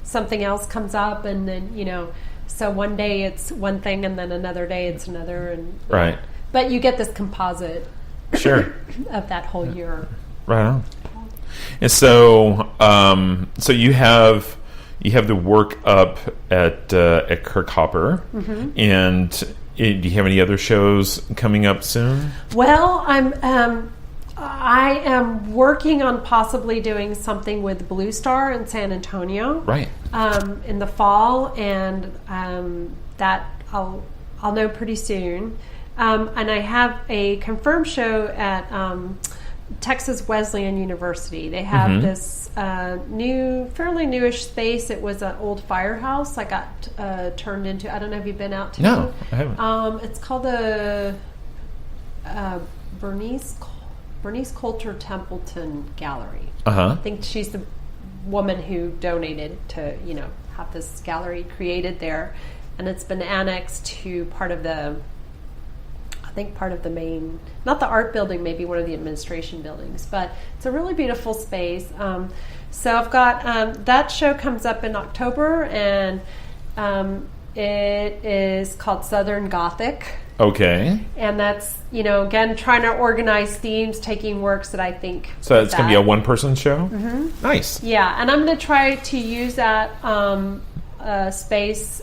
something else comes up, and then so one day it's one thing, and then another day it's another, and right. But you get this composite, sure, of that whole year. Right on. And so, so you have the work up at Kirk Hopper, and do you have any other shows coming up soon? Well, I am working on possibly doing something with Blue Star in San Antonio, right? In the fall, and that I'll know pretty soon. And I have a confirmed show at Texas Wesleyan University. They have this fairly newish space. It was an old firehouse that got turned into. I don't know if you've been out to. No, I haven't. It's called the Bernice Coulter Templeton Gallery. I think she's the woman who donated to have this gallery created there, and it's been annexed to part of the main, not the art building, maybe one of the administration buildings, but it's a really beautiful space. So I've got that show comes up in October, and it is called Southern Gothic. Okay. And that's, again, trying to organize themes, taking works that I think. So it's going to be a one-person show? Nice. Yeah, and I'm going to try to use that space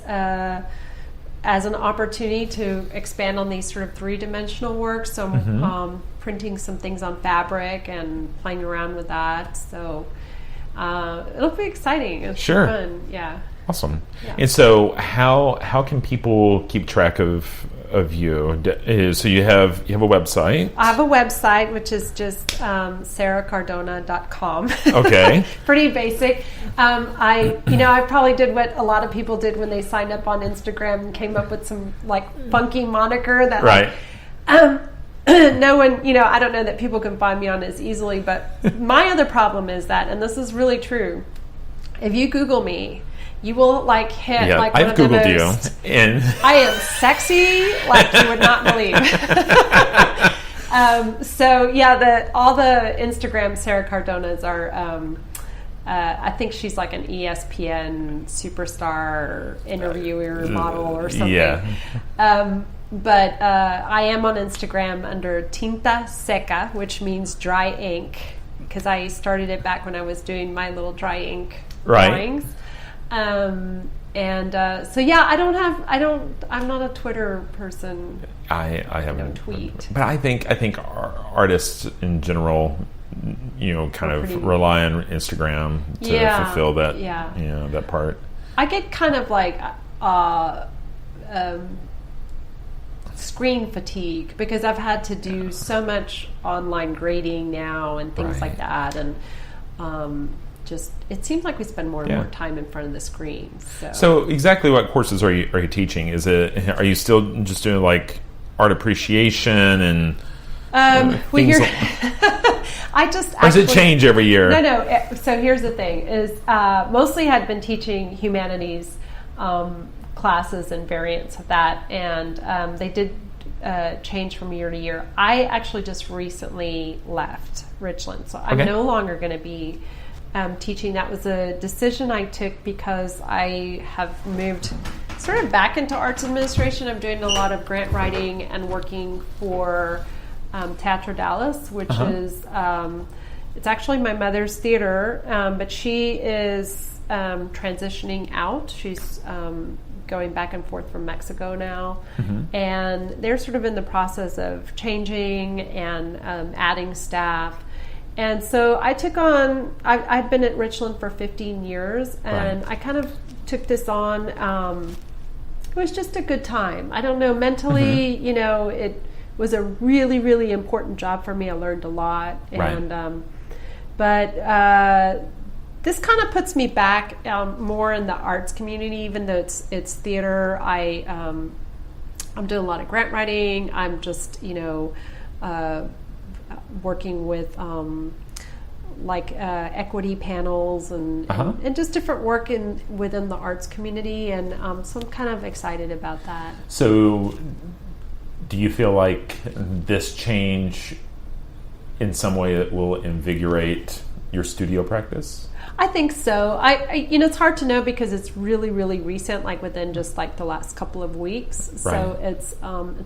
as an opportunity to expand on these sort of three-dimensional works. So I'm printing some things on fabric and playing around with that. So it'll be exciting. It's fun. Yeah. Awesome. Yeah. And so how can people keep track of you? So you have a website. I have a website, which is just saracardona.com. Okay. Pretty basic. I probably did what a lot of people did when they signed up on Instagram and came up with some funky moniker that right. No one, I don't know that people can find me on as easily, but my other problem is that, and this is really true, if you Google me, you will hit one I've of the Googled most, you, and I am sexy like you would not believe. So yeah, all the Instagram Sara Cardonas are. I think she's like an ESPN superstar interviewer model or something. Yeah. But I am on Instagram under Tinta Seca, which means dry ink, because I started it back when I was doing my little dry ink drawings. So yeah, I'm not a Twitter person. I haven't tweet, but I think artists in general, kind of rely on Instagram to fulfill that. Yeah, that part. I get kind of screen fatigue because I've had to do so much online grading now and things like that, and just it seems like we spend more and more time in front of the screen. So exactly what courses are you teaching? Are you still just doing art appreciation and things I just or does it change every year? No. So here's the thing: is mostly had been teaching humanities classes and variants of that, and they did change from year to year. I actually just recently left Richland, so I'm no longer going to be teaching. That was a decision I took because I have moved sort of back into arts administration. I'm doing a lot of grant writing and working for Teatro Dallas, which is it's actually my mother's theater, but she is transitioning out. She's going back and forth from Mexico now, and they're sort of in the process of changing and adding staff. And so I took on, I've been at Richland for 15 years, and I kind of took this on. It was just a good time. I don't know, mentally, it was a really, really important job for me. I learned a lot. And but this kind of puts me back more in the arts community, even though it's theater. I'm doing a lot of grant writing. I'm just, working with equity panels and just different work within the arts community, and so I'm kind of excited about that. So do you feel like this change in some way that will invigorate your studio practice? I think so. I it's hard to know because it's really, really recent, like within just like the last couple of weeks. Right. So it's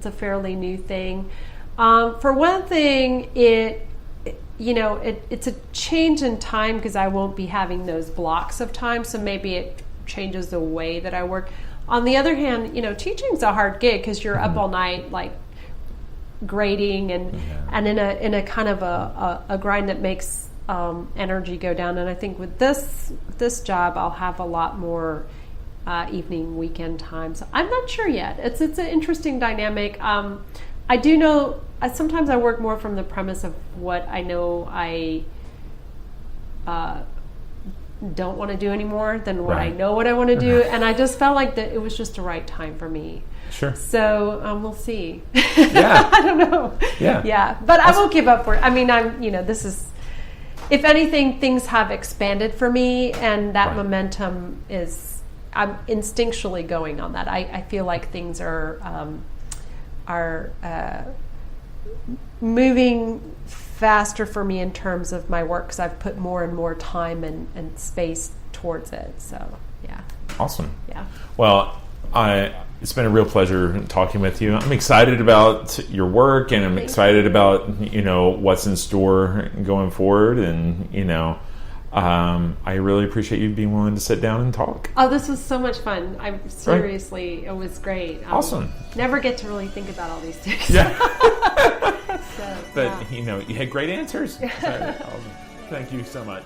a fairly new thing. For one thing, it's a change in time because I won't be having those blocks of time. So maybe it changes the way that I work. On the other hand, teaching's a hard gig because you're up all night, like grading and in a kind of a grind that makes energy go down. And I think with this job, I'll have a lot more evening, weekend time. So I'm not sure yet. It's an interesting dynamic. I do know sometimes I work more from the premise of what I know I don't want to do anymore than what I know what I want to do. And I just felt like that it was just the right time for me. Sure. So we'll see. Yeah. I don't know. Yeah. Yeah. But I won't give up. This is, if anything, things have expanded for me, and that momentum I'm instinctually going on that. I feel like things are moving faster for me in terms of my work because I've put more and more time and space towards it. So, yeah. Awesome. Yeah. Well, it's been a real pleasure talking with you. I'm excited about your work, and I'm excited about what's in store going forward. And I really appreciate you being willing to sit down and talk. Oh, this was so much fun. It was great. Awesome. Never get to really think about all these things. Yeah. But you had great answers. So, awesome. Thank you so much.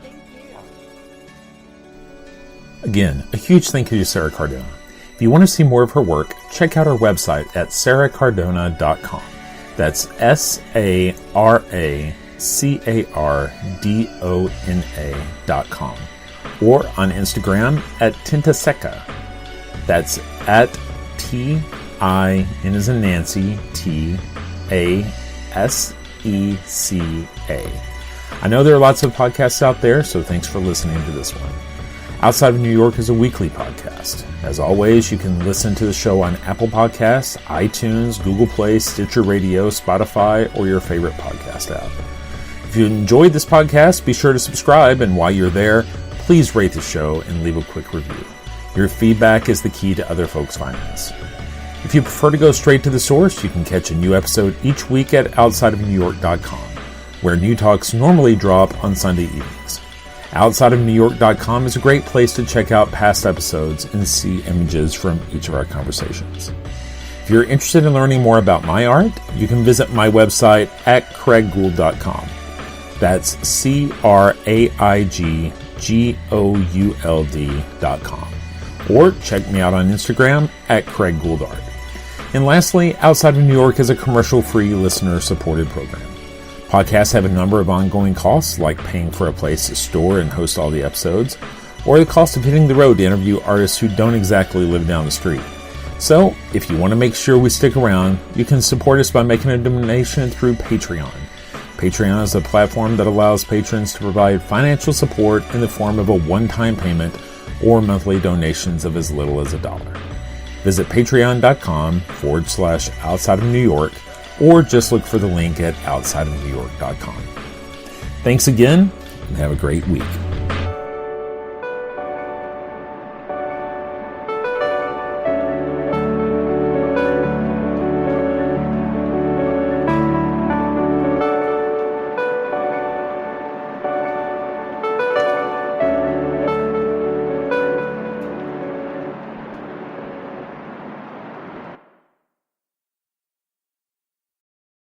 Again, a huge thank you to Sara Cardona. If you want to see more of her work, check out her website at saracardona.com. That's SaraCardona.com. Or on Instagram at Tintaseca. That's at TI, N as in Nancy, TASECA. I know there are lots of podcasts out there, so thanks for listening to this one. Outside of New York is a weekly podcast. As always, you can listen to the show on Apple Podcasts, iTunes, Google Play, Stitcher Radio, Spotify, or your favorite podcast app. If you enjoyed this podcast, be sure to subscribe, and while you're there, please rate the show and leave a quick review. Your feedback is the key to other folks finding us. If you prefer to go straight to the source, you can catch a new episode each week at outsideofnewyork.com, where new talks normally drop on Sunday evenings. Outsideofnewyork.com is a great place to check out past episodes and see images from each of our conversations. If you're interested in learning more about my art, you can visit my website at craiggould.com. That's CraigGould.com. Or check me out on Instagram at CraigGouldArt. And lastly, Outside of New York is a commercial-free, listener-supported program. Podcasts have a number of ongoing costs, like paying for a place to store and host all the episodes, or the cost of hitting the road to interview artists who don't exactly live down the street. So, if you want to make sure we stick around, you can support us by making a donation through Patreon. Patreon is a platform that allows patrons to provide financial support in the form of a one-time payment or monthly donations of as little as $1. Visit patreon.com/outside of New York, or just look for the link at outsideofnewyork.com. Thanks again, and have a great week.